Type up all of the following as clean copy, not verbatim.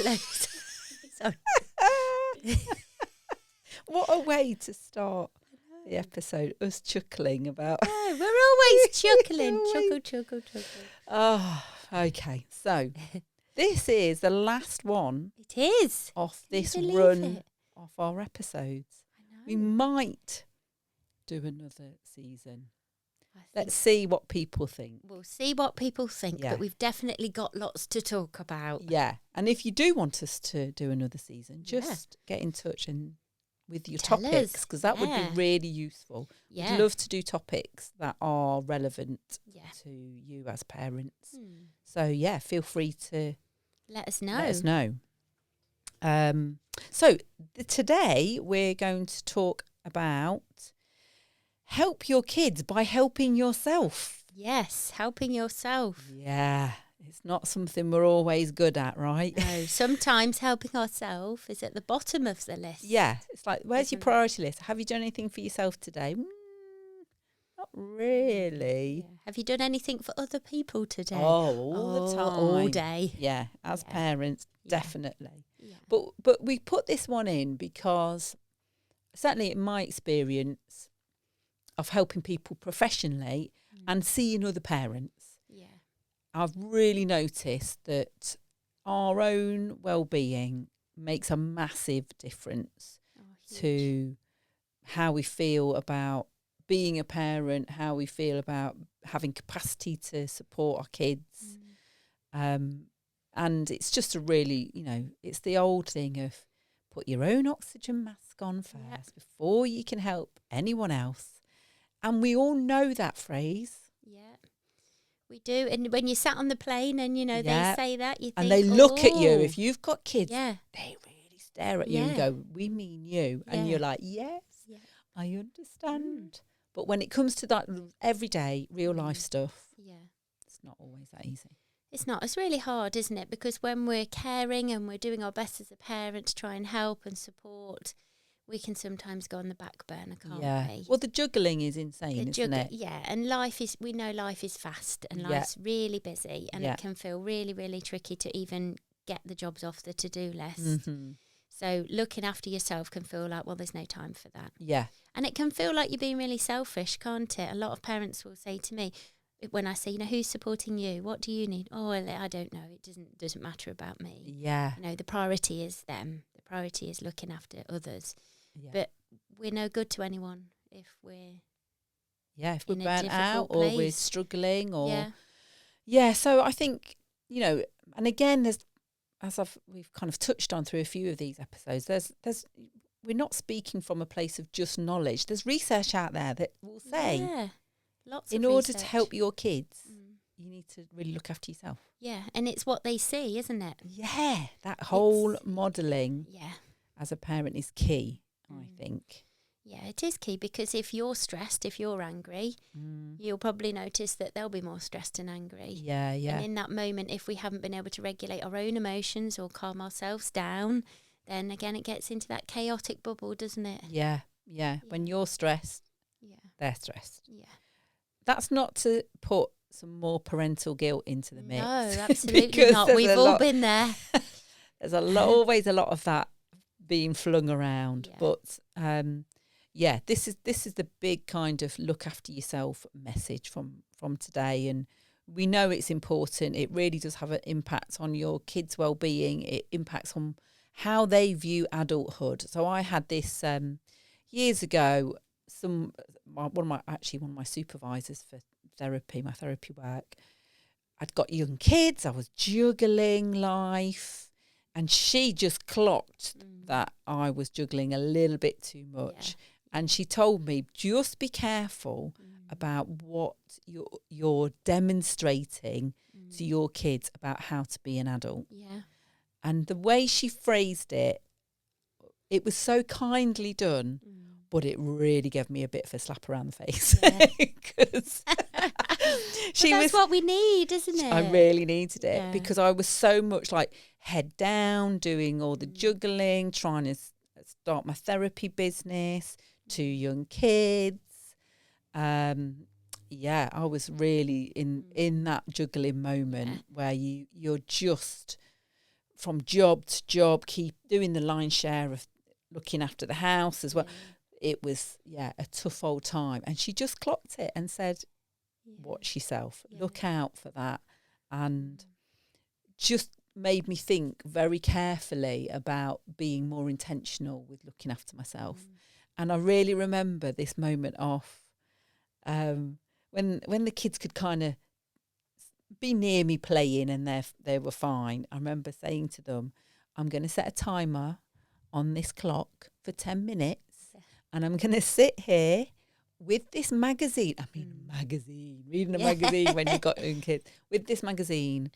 Sorry. What a way to start the episode, us chuckling about... No, we're always chuckling. Always. Chuckle. Oh, okay. So this is the last one It is. of Can you this believe run it? of our episodes. I know. We might do another season. I Let's think see what people think. we'll see what people think, Yeah. but we've definitely got lots to talk about. Yeah. And if you do want us to do another season, Yeah. just get in touch and with your Tell topics, us. because that would Yeah. be really useful. Yeah. We'd love to do topics that are relevant Yeah. to you as parents. Hmm. So, yeah, feel free to Let us know. let us know. So today we're going to talk about help your kids by helping yourself. Yes, helping yourself. Yeah, it's not something we're always good at, right? No, sometimes helping ourselves is at the bottom of the list. Yeah, it's like, where's your Isn't it? priority list? Have you done anything for yourself today? Not really. Yeah. Have you done anything for other people today? Oh, all the time. All day. Yeah, as Yeah. parents, Yeah. definitely. Yeah. But we put this one in because certainly in my experience of helping people professionally and seeing other parents, Yeah. I've really noticed that our own well-being makes a massive difference Oh, huge. to how we feel about being a parent, how we feel about having capacity to support our kids. And it's just a really, it's the old thing of put your own oxygen mask on first Yeah. before you can help anyone else. And we all know that phrase. Yeah. We do. And when you sat on the plane and, Yeah. they say that, you think, And they look at you. "Oh." If you've got kids, Yeah. they really stare at you and Yeah. go, we mean you. And Yeah. you're like, yes, Yeah. I understand. But when it comes to that everyday, real life Mm. stuff, Yeah. it's not always that easy. It's not. It's really hard, isn't it? Because when we're caring and we're doing our best as a parent to try and help and support, we can sometimes go on the back burner, can't we? Well, the juggling is insane, isn't it? Yeah, and we know life is fast and Yeah. life's really busy and Yeah. it can feel really, really tricky to even get the jobs off the to-do list. Mm-hmm. So looking after yourself can feel like, well, there's no time for that. Yeah. And it can feel like you're being really selfish, can't it? A lot of parents will say to me, when I say, who's supporting you? What do you need? Oh, well, I don't know. It doesn't matter about me. Yeah. The priority is them. The priority is looking after others. Yeah. But we're no good to anyone if we're If we're in a burnt out difficult or we're place. struggling or... yeah. So I think, and again, we've kind of touched on through a few of these episodes, we're not speaking from a place of just knowledge. There's research out there that will say, Lots in of order to research. help your kids, you need to really look after yourself. Yeah, and it's what they see, isn't it? Yeah, that whole modelling Yeah. as a parent is key, I think. Yeah, it is key because if you're stressed, if you're angry, you'll probably notice that they'll be more stressed and angry. Yeah. And in that moment, if we haven't been able to regulate our own emotions or calm ourselves down, then again, it gets into that chaotic bubble, doesn't it? Yeah. When you're stressed, Yeah. they're stressed. Yeah. That's not to put some more parental guilt into the mix. No, absolutely because not. there's We've all been there. There's always a lot of that being flung around. Yeah. But this is the big kind of look after yourself message from today. And we know it's important. It really does have an impact on your kids' well-being. It impacts on how they view adulthood. So I had this years ago. One of my supervisors for my therapy work, I'd got young kids, I was juggling life, and she just clocked that I was juggling a little bit too much. Yeah. And she told me, just be careful about what you're demonstrating to your kids about how to be an adult. Yeah. And the way she phrased it was so kindly done. But it really gave me a bit of a slap around the face. Because that's what we need, isn't it? I really needed it because I was so much like head down, doing all the juggling, trying to start my therapy business, 2 young kids. I was really in that juggling moment where you're just from job to job, keep doing the lion's share of looking after the house as well. It was, a tough old time. And she just clocked it and said, watch yourself, look out for that. And just made me think very carefully about being more intentional with looking after myself. And I really remember this moment off when the kids could kind of be near me playing and they were fine. I remember saying to them, I'm going to set a timer on this clock for 10 minutes and I'm going to sit here with this magazine. I mean, reading a magazine when you've got young kids, with this magazine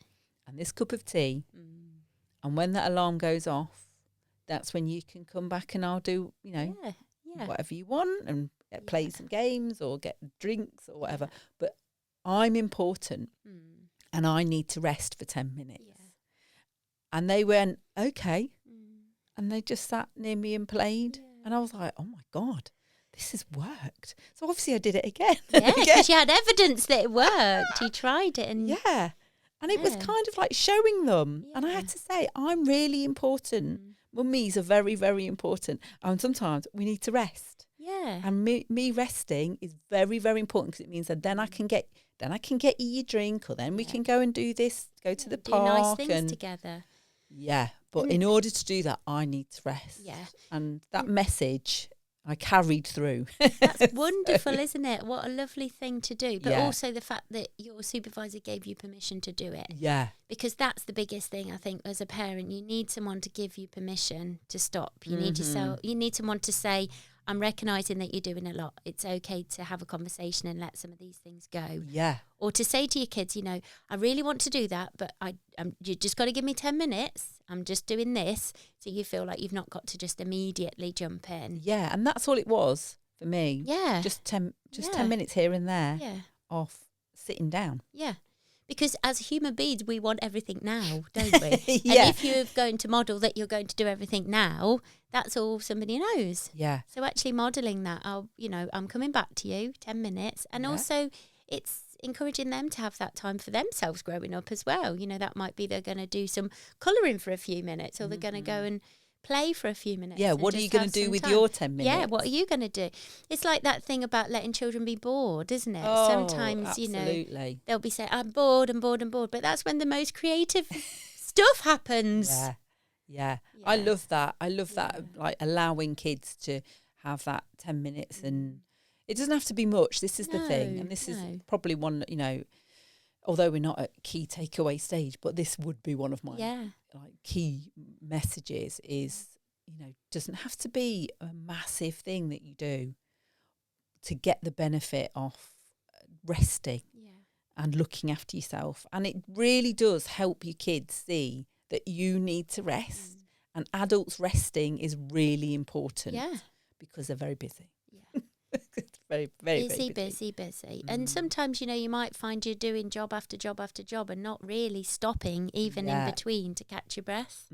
and this cup of tea. And when that alarm goes off, that's when you can come back and I'll do, whatever you want and play some games or get drinks or whatever. But I'm important and I need to rest for 10 minutes. And they went, okay. And they just sat near me and played. And I was like, oh my God, this has worked. So obviously I did it again. Yeah, because you had evidence that it worked. You tried it. And and it was kind of like showing them. And I had to say, I'm really important. Mummies are very, very important. And sometimes we need to rest. Yeah. And me resting is very, very important because it means that then I can get you your drink, or then we can go and do this, go to the park. Do nice things together. Yeah. But in order to do that, I need to rest. Yeah. And that message I carried through. That's wonderful, isn't it? What a lovely thing to do. But also the fact that your supervisor gave you permission to do it. Yeah. Because that's the biggest thing, I think, as a parent. You need someone to give you permission to stop. You need you need someone to say, I'm recognising that you're doing a lot. It's okay to have a conversation and let some of these things go. Yeah. Or to say to your kids, I really want to do that, but you just got to give me 10 minutes. I'm just doing this. So you feel like you've not got to just immediately jump in. Yeah, and that's all it was for me. Yeah. Just 10 minutes here and there off sitting down. Yeah. Because as human beings, we want everything now, don't we? And if you're going to model that you're going to do everything now, that's all somebody knows. Yeah. So actually modelling that, I'm coming back to you, 10 minutes. And also it's encouraging them to have that time for themselves growing up as well. That might be they're going to do some colouring for a few minutes, or they're going to go and play for a few minutes. Yeah, what are you going to do with your 10 minutes? Yeah, what are you going to do? It's like that thing about letting children be bored, isn't it? Oh, sometimes, absolutely. They'll be saying, I'm bored. But that's when the most creative stuff happens. Yeah. I love that. Like allowing kids to have that 10 minutes and it doesn't have to be much. This is the thing. And this is probably one, although we're not at key takeaway stage, but this would be one of my key messages is, doesn't have to be a massive thing that you do to get the benefit of resting and looking after yourself. And it really does help your kids see that you need to rest. And adults resting is really important because they're very busy. Yeah. It's very, very busy. And sometimes, you might find you're doing job after job after job and not really stopping even in between to catch your breath.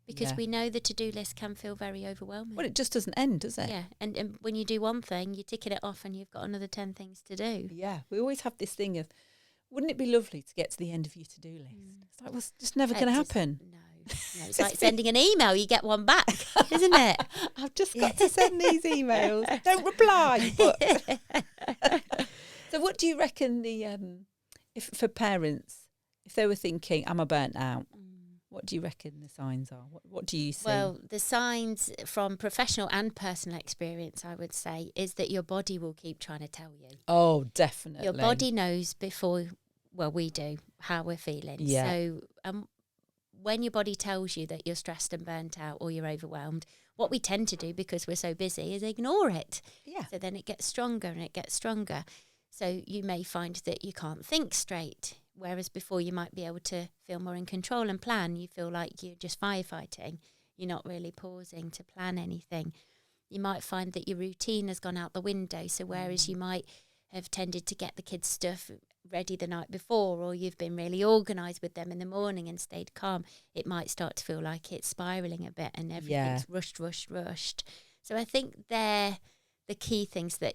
Because we know the to-do list can feel very overwhelming. Well, it just doesn't end, does it? Yeah, and when you do one thing, you're ticking it off and you've got another 10 things to do. Yeah, we always have this thing of, wouldn't it be lovely to get to the end of your to-do list? It's like, well, it's just never going to happen. No, it's like sending an email, you get one back, isn't it? I've just got to send these emails. Don't reply. But so what do you reckon if for parents, if they were thinking, am I burnt out? What do you reckon the signs are? What do you see? Well, the signs from professional and personal experience, I would say, is that your body will keep trying to tell you. Oh, definitely. Your body knows before, we do, how we're feeling. Yeah. So when your body tells you that you're stressed and burnt out or you're overwhelmed, what we tend to do because we're so busy is ignore it. Yeah. So then it gets stronger and it gets stronger. So you may find that you can't think straight. Whereas before you might be able to feel more in control and plan. You feel like you're just firefighting. You're not really pausing to plan anything. You might find that your routine has gone out the window. So whereas you might have tended to get the kids' stuff ready the night before, or you've been really organised with them in the morning and stayed calm, it might start to feel like it's spiralling a bit and everything's rushed. So I think they're the key things, that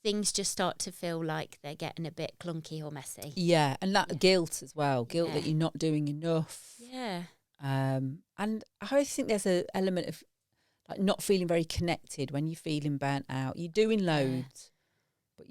things just start to feel like they're getting a bit clunky or messy. Yeah, and that guilt as well. Guilt that you're not doing enough. Yeah. And I always think there's an element of like not feeling very connected when you're feeling burnt out. You're doing loads, but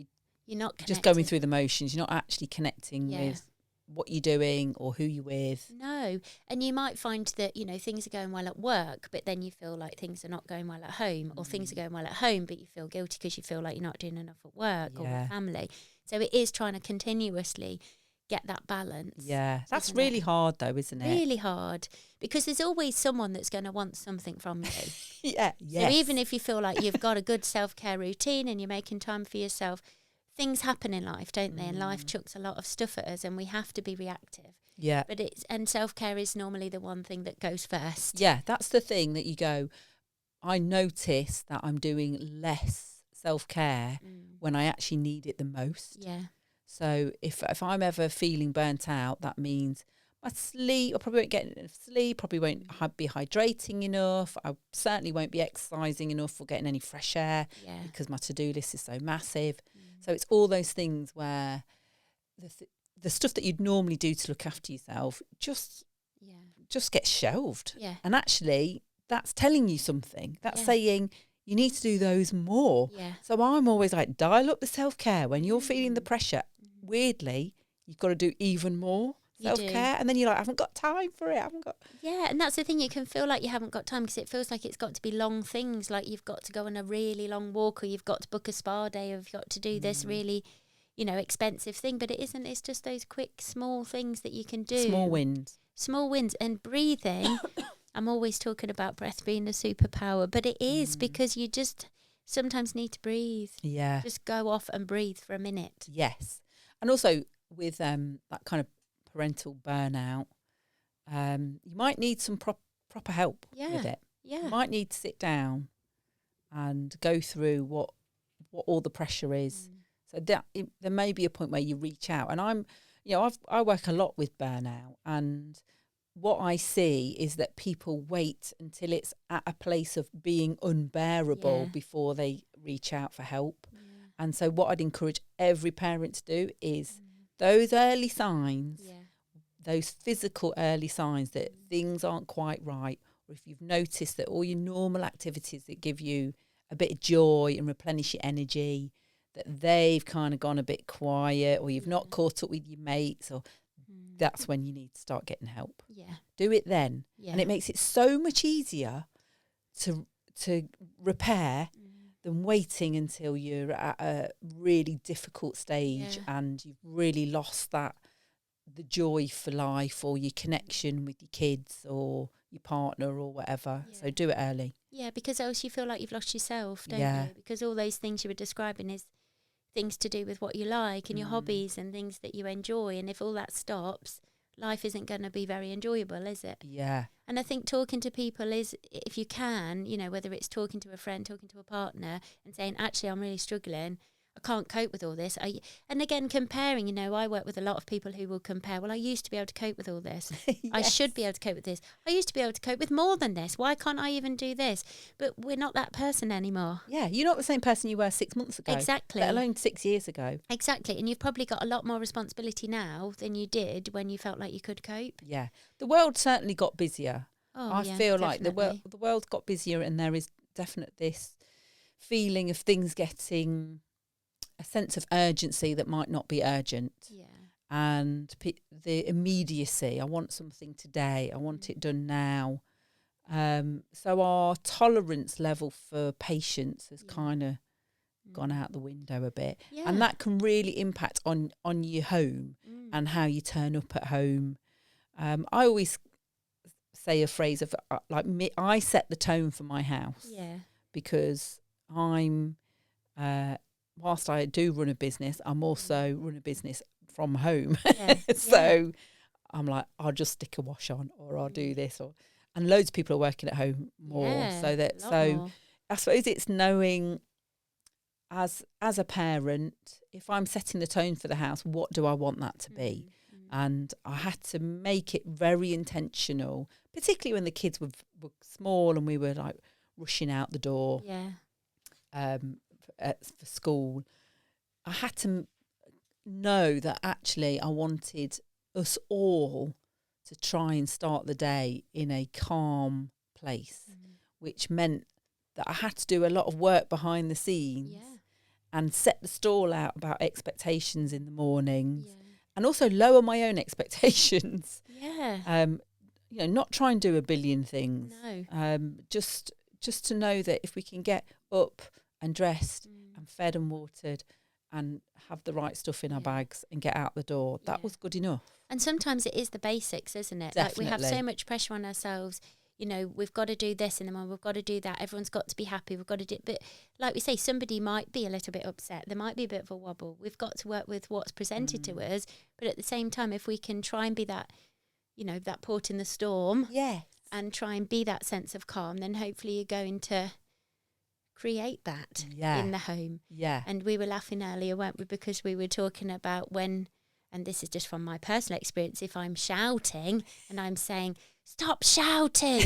you're not connected. just going through the motions. You're not actually connecting with what you're doing or who you're with. No. And you might find that, you know, things are going well at work, but then you feel like things are not going well at home, or things are going well at home, but you feel guilty because you feel like you're not doing enough at work or with family. So it is trying to continuously get that balance. Yeah, that's really hard though, isn't it? Really hard, because there's always someone that's going to want something from you. Yes. So even if you feel like you've got a good self-care routine and you're making time for yourself, things happen in life, don't they? And life chucks a lot of stuff at us, and we have to be reactive. Yeah. But and self-care is normally the one thing that goes first. Yeah, that's the thing that you go, I notice that I'm doing less self-care when I actually need it the most. Yeah. So if I'm ever feeling burnt out, that means my sleep, I probably won't get enough sleep, probably won't be hydrating enough. I certainly won't be exercising enough or getting any fresh air because my to-do list is so massive. So it's all those things where the stuff that you'd normally do to look after yourself just gets shelved. Yeah. And actually, that's telling you something. That's saying you need to do those more. Yeah. So I'm always like, dial up the self-care. When you're feeling the pressure, weirdly, you've got to do even more self-care. And then you're like, I haven't got time for it. Yeah, and that's the thing. You can feel like you haven't got time because it feels like it's got to be long things. Like you've got to go on a really long walk, or you've got to book a spa day, or you've got to do this really, you know, expensive thing. But it isn't. It's just those quick, small things that you can do. Small wins. Small wins. And breathing. I'm always talking about breath being a superpower, but it is because you just sometimes need to breathe. Yeah. Just go off and breathe for a minute. Yes. And also with that kind of parental burnout, you might need some proper help with it. Yeah. You might need to sit down and go through what all the pressure is. So there may be a point where you reach out. And I work a lot with burnout, and what I see is that people wait until it's at a place of being unbearable before they reach out for help. Yeah. And so what I'd encourage every parent to do is those early signs, those physical early signs that things aren't quite right, or if you've noticed that all your normal activities that give you a bit of joy and replenish your energy, that they've kind of gone a bit quiet, or you've not caught up with your mates, or that's when you need to start getting help. Yeah. Do it then. Yeah. And it makes it so much easier to repair than waiting until you're at a really difficult stage and you've really lost the joy for life, or your connection with your kids or your partner or whatever. Yeah. So do it early. Yeah, because else you feel like you've lost yourself, don't you? Because all those things you were describing is things to do with what you like and your hobbies and things that you enjoy. And if all that stops, life isn't going to be very enjoyable, is it? Yeah. And I think talking to people is, if you can, you know, whether it's talking to a friend, talking to a partner and saying, actually, I'm really struggling. I can't cope with all this. And again, comparing, you know, I work with a lot of people who will compare, well, I used to be able to cope with all this. Yes. I should be able to cope with this. I used to be able to cope with more than this. Why can't I even do this? But we're not that person anymore. Yeah, you're not the same person you were 6 months ago. Exactly. Let alone 6 years ago. Exactly. And you've probably got a lot more responsibility now than you did when you felt like you could cope. Yeah. The world certainly got busier. I feel like the world got busier, and there is definitely this feeling of things getting a sense of urgency that might not be urgent. Yeah. And the immediacy. I want something today. I want it done now. So our tolerance level for patience has kind of gone out the window a bit. Yeah. And that can really impact on your home and how you turn up at home. I always say a phrase of I set the tone for my house. Yeah. Because I'm... whilst I do run a business, I'm also run a business from home. Yeah. So I'm like, I'll just stick a wash on, or I'll do this, and loads of people are working at home more. Yeah, more. I suppose it's knowing as a parent, if I'm setting the tone for the house, what do I want that to be? And I had to make it very intentional, particularly when the kids were small and we were like rushing out the door. Yeah. For school, I had to know that actually I wanted us all to try and start the day in a calm place, which meant that I had to do a lot of work behind the scenes and set the stall out about expectations in the mornings and also lower my own expectations. You know, not try and do a billion things. Just to know that if we can get up and dressed and fed and watered and have the right stuff in our bags and get out the door, that was good enough. And sometimes it is the basics, isn't it? Definitely. Like we have so much pressure on ourselves. You know, we've got to do this in the morning, we've got to do that. Everyone's got to be happy. We've got to do, but like we say, somebody might be a little bit upset. There might be a bit of a wobble. We've got to work with what's presented to us. But at the same time, if we can try and be that, you know, that port in the storm, and try and be that sense of calm, then hopefully you're going to create that in the home. And we were laughing earlier, weren't we? Because we were talking about when, and this is just from my personal experience, if I'm shouting and I'm saying, stop shouting,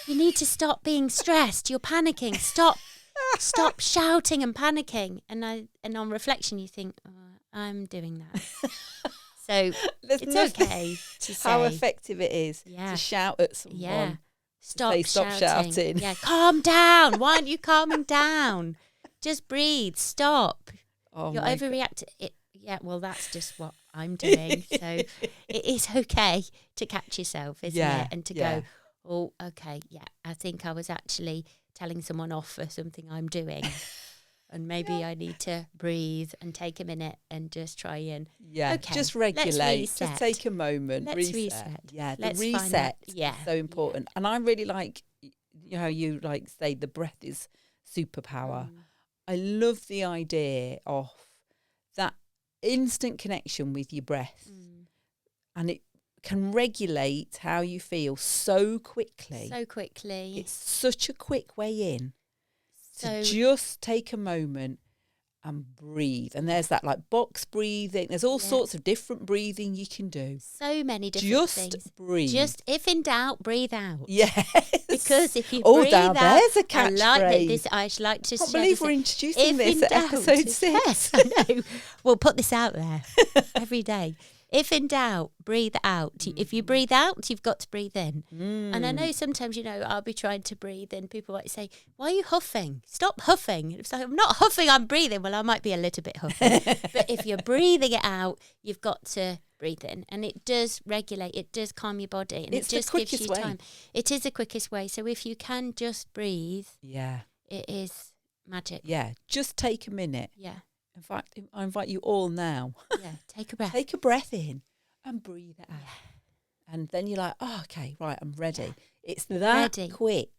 you need to stop being stressed, you're panicking, stop shouting and panicking. And on reflection you think, oh, I'm doing that. So it's okay to say how effective it is to shout at someone. Stop shouting. Yeah, calm down. Why aren't you calming down? Just breathe. Stop. You're overreacting. Well, that's just what I'm doing. So it is okay to catch yourself, isn't it? And to go, oh, okay, I think I was actually telling someone off for something I'm doing. And maybe I need to breathe and take a minute and just try and just regulate, just take a moment, reset. The reset is so important. And I really like, you know, you like say the breath is superpower. I love the idea of that instant connection with your breath, and it can regulate how you feel so quickly. It's such a quick way in. To just take a moment and breathe. And there's that like box breathing. There's all sorts of different breathing you can do. So many different things. Just breathe. Just if in doubt, breathe out. Yes. Because if you breathe out. There's a catchphrase. I'd like to I can't believe we're introducing this at episode 6. Yes, I know. We'll put this out there every day. If in doubt, breathe out. If you breathe out, you've got to breathe in. And I know sometimes, you know, I'll be trying to breathe in. People might say, why are you huffing? Stop huffing. It's like, I'm not huffing, I'm breathing. Well, I might be a little bit huffing. But if you're breathing it out, you've got to breathe in. And it does regulate. It does calm your body. And it's it just the gives you quickest time. It is the quickest way. So if you can just breathe, it is magic. Just take a minute. In fact, I invite you all now. Take a breath. Take a breath in and breathe it out. And then you're like, oh, okay, right, I'm ready. It's that quick.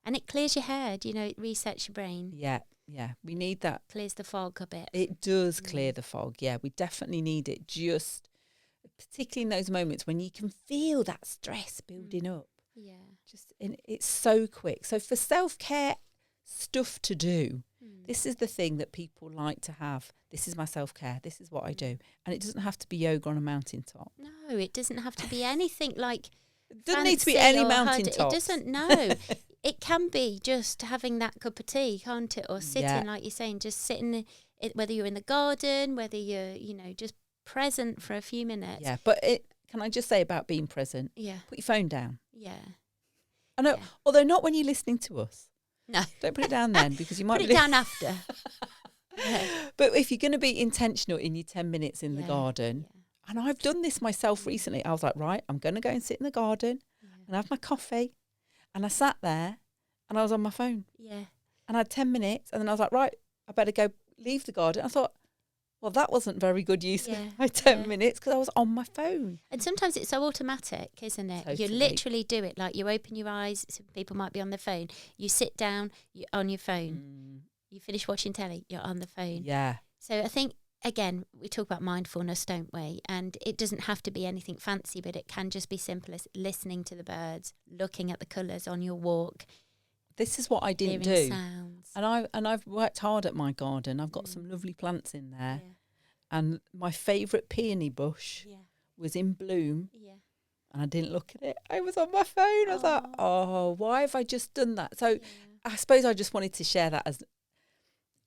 And it clears your head, you know, it resets your brain. We need that. Clears the fog a bit. It does clear the fog. We definitely need it. Just, particularly in those moments when you can feel that stress building up. And it's so quick. So for self-care stuff to do, this is the thing that people like to have. This is my self-care. This is what I do. And it doesn't have to be yoga on a mountaintop. No, it doesn't have to be anything like it doesn't need to be any mountaintop. It doesn't, no. It can be just having that cup of tea, can't it? Or sitting, like you're saying, just sitting, whether you're in the garden, whether you're, you know, just present for a few minutes. But can I just say about being present? Put your phone down. I know, although not when you're listening to us. No. Don't put it down then, because you might put it down after. But if you're going to be intentional in your 10 minutes in the garden, and I've done this myself recently, I was like, right, I'm going to go and sit in the garden and have my coffee. And I sat there and I was on my phone. And I had 10 minutes and then I was like, right, I better go leave the garden. I thought, well, that wasn't very good use of my 10 minutes because I was on my phone. And sometimes it's so automatic, isn't it? Totally. You literally do it. Like you open your eyes, some people might be on their phone. You sit down, you're on your phone. You finish watching telly, you're on the phone. So I think, again, we talk about mindfulness, don't we? And it doesn't have to be anything fancy, but it can just be simple as listening to the birds, looking at the colours on your walk. This is what I didn't do. Sounds. And I've worked hard at my garden. I've got some lovely plants in there. And my favourite peony bush was in bloom. And I didn't look at it. I was on my phone. I was like, oh, why have I just done that? So I suppose I just wanted to share that as,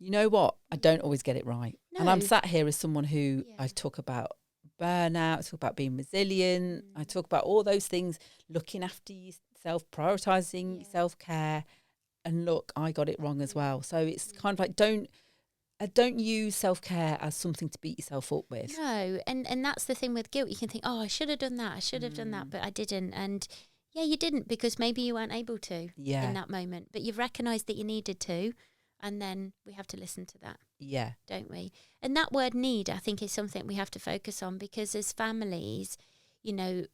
you know what? I don't always get it right. No. And I'm sat here as someone who I talk about burnout. I talk about being resilient. I talk about all those things, looking after yourself, prioritising self-care. And look, I got it wrong as well. So it's kind of like, don't use self-care as something to beat yourself up with. No, and that's the thing with guilt. You can think, oh, I should have done that. I should have done that, but I didn't. And yeah, you didn't, because maybe you weren't able to in that moment. But you've recognised that you needed to, and then we have to listen to that. Yeah. Don't we? And that word need, I think, is something we have to focus on, because as families, you know,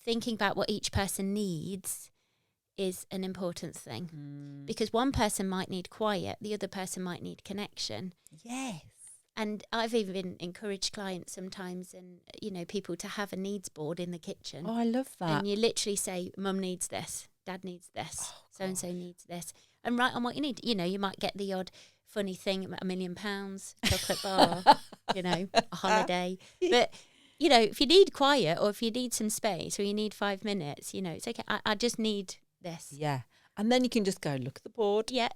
thinking about what each person needs is an important thing. Because one person might need quiet, the other person might need connection. Yes. And I've even encouraged clients sometimes, and, you know, people to have a needs board in the kitchen. Oh, I love that. And you literally say, Mum needs this, Dad needs this, so-and-so needs this. And write on what you need. You know, you might get the odd funny thing, £1 million, chocolate bar, you know, a holiday. But, you know, if you need quiet, or if you need some space, or you need 5 minutes, you know, it's okay. I just need this. Yeah. And then you can just go, look at the board. Yeah.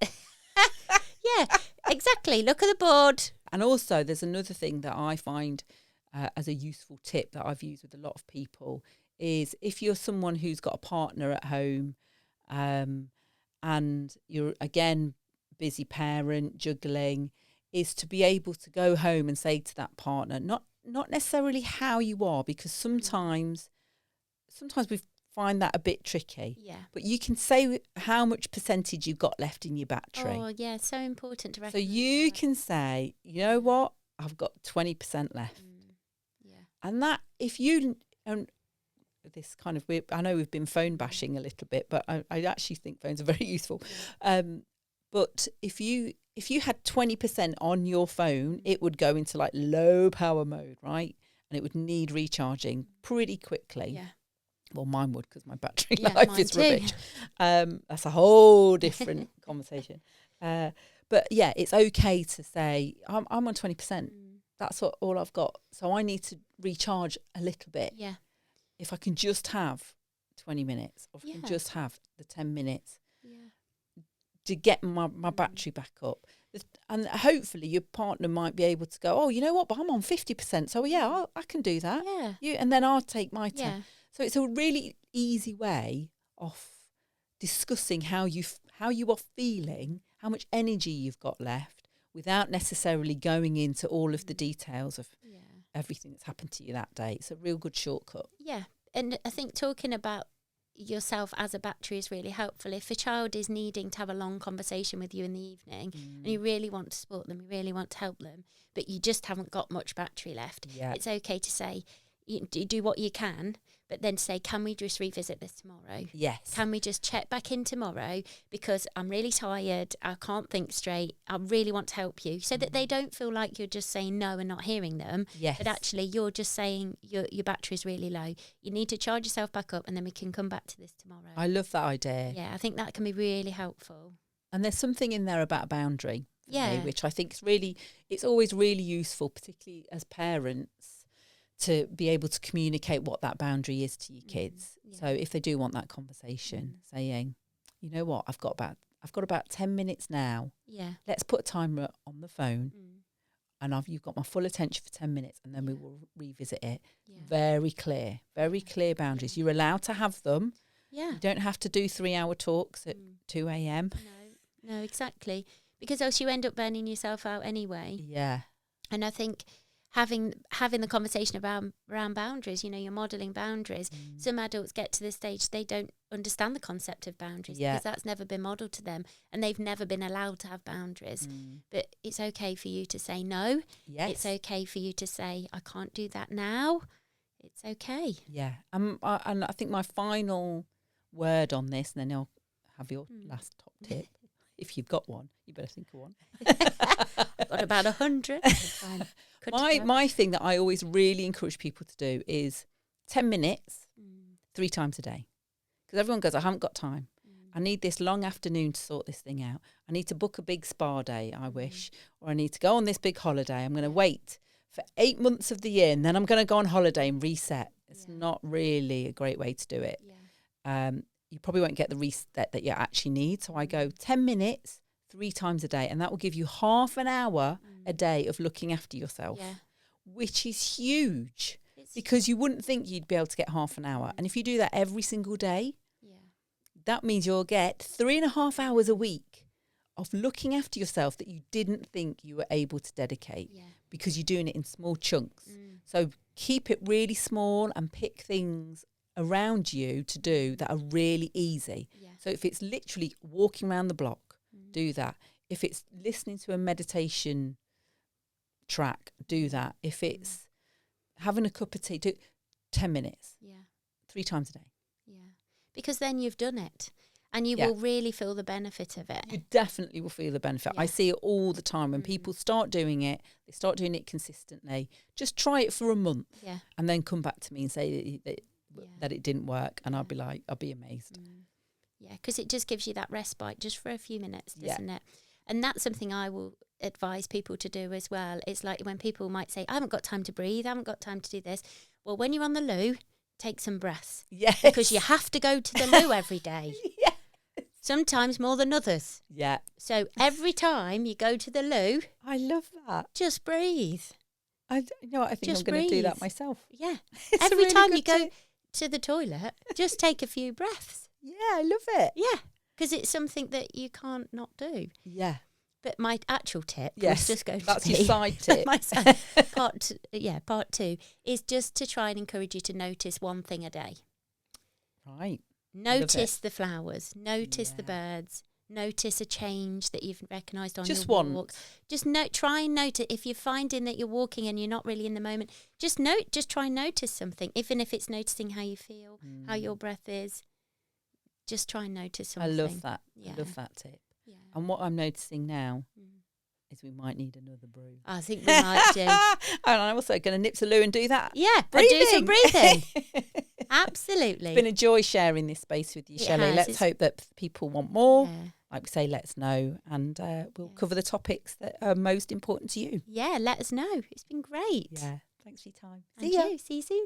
Yeah, exactly. Look at the board. And also there's another thing that I find as a useful tip that I've used with a lot of people is, if you're someone who's got a partner at home and you're, again, busy parent, juggling, is to be able to go home and say to that partner, not necessarily how you are, because sometimes we find that a bit tricky. Yeah. But you can say how much percentage you've got left in your battery. Oh, yeah, so important to So recognise you that. can say, you know what, I've got 20% left. Yeah. And that, if you, and this kind of, I know we've been phone bashing a little bit, but I actually think phones are very useful. But if you had 20% on your phone, it would go into like low power mode, right? And it would need recharging pretty quickly. Yeah. Well, mine would, because my battery Yeah, life mine is too. rubbish. That's a whole different conversation. But yeah, it's okay to say, I'm on 20%. That's all I've got. So I need to recharge a little bit. Yeah. If I can just have 20 minutes, or if I can just have the 10 minutes to get my battery back up. And hopefully your partner might be able to go, oh, you know what, but I'm on 50%. So yeah, I can do that. Yeah. And then I'll take my 10. Yeah. So it's a really easy way of discussing how you are feeling, how much energy you've got left, without necessarily going into all of the details of everything that's happened to you that day. It's a real good shortcut. Yeah. And I think talking about yourself as a battery is really helpful. If a child is needing to have a long conversation with you in the evening and you really want to support them, you really want to help them, but you just haven't got much battery left, it's okay to say, you do what you can, but then say, can we just revisit this tomorrow? Yes. Can we just check back in tomorrow, because I'm really tired, I can't think straight, I really want to help you, so that they don't feel like you're just saying no and not hearing them. Yes. But actually you're just saying your battery's really low, you need to charge yourself back up, and then we can come back to this tomorrow. I love that idea. Yeah, I think that can be really helpful. And there's something in there about a boundary, Yeah. which I think it's always really useful, particularly as parents, to be able to communicate what that boundary is to your kids. So if they do want that conversation, saying, you know what, I've got about 10 minutes now. Yeah. Let's put a timer on the phone, and you've got my full attention for 10 minutes, and then we will revisit it. Yeah. Very clear boundaries. You're allowed to have them. Yeah. You don't have to do 3-hour talks at 2 a.m. No, exactly. Because else you end up burning yourself out anyway. Yeah. And I think having the conversation around boundaries, you know, you're modelling boundaries. Some adults get to this stage, they don't understand the concept of boundaries because that's never been modelled to them, and they've never been allowed to have boundaries. But it's okay for you to say no. Yes. It's okay for you to say, I can't do that now. It's okay. Yeah. And I think my final word on this, and then I'll have your last top tip. If you've got one, you better think of one. I've got about 100. My thing that I always really encourage people to do is 10 minutes, 3 times a day. Because everyone goes, I haven't got time. I need this long afternoon to sort this thing out. I need to book a big spa day, I wish. Or I need to go on this big holiday. I'm going to wait for 8 months of the year, and then I'm going to go on holiday and reset. It's not really a great way to do it. Yeah. You probably won't get the reset that you actually need. So I go 10 minutes, 3 times a day, and that will give you half an hour a day of looking after yourself, which is huge. Because you wouldn't think you'd be able to get half an hour. And if you do that every single day, that means you'll get 3.5 hours a week of looking after yourself that you didn't think you were able to dedicate because you're doing it in small chunks. So keep it really small and pick things around you to do that are really easy. So if it's literally walking around the block, do that. If it's listening to a meditation track, do that. If it's having a cup of tea, do 10 minutes. 3 times a day. Because then you've done it and you will really feel the benefit of it. You definitely will feel the benefit. I see it all the time when people start doing it, they start doing it consistently. Just try it for a month and then come back to me and say that it didn't work, and I'll be amazed. Because it just gives you that respite just for a few minutes, doesn't it? And that's something I will advise people to do as well. It's like when people might say, I haven't got time to breathe, I haven't got time to do this. Well, when you're on the loo, take some breaths. Yes. Because you have to go to the loo every day. Sometimes more than others. Yeah. So every time you go to the loo, I love that. just breathe. I think Just I'm going to do that breathe. myself. Yeah. It's Every a really time good you go tip. to the toilet, just take a few breaths. Yeah, I love it. Yeah. Because it's something that you can't not do. Yeah. But my actual tip Yes, was just going that's to your be side tip. part 2 is just to try and encourage you to notice one thing a day. Right. Notice the flowers, notice the birds, notice a change that you've recognised on Just your once. walk. Just try and notice. If you're finding that you're walking and you're not really in the moment, just try and notice something, even if it's noticing how you feel, how your breath is. Just try and notice something. I love that. Yeah. I love that tip. Yeah. And what I'm noticing now is we might need another brew. I think we might do. And I'm also going to nip to loo and do that. Yeah, breathing. do some breathing. Absolutely. It's been a joy sharing this space with you, Shelley. has. Let's hope that people want more. Yeah. Like we say, let us know, and we'll cover the topics that are most important to you. Yeah, let us know. It's been great. Yeah. Thanks for your time. And See ya. you. See you soon.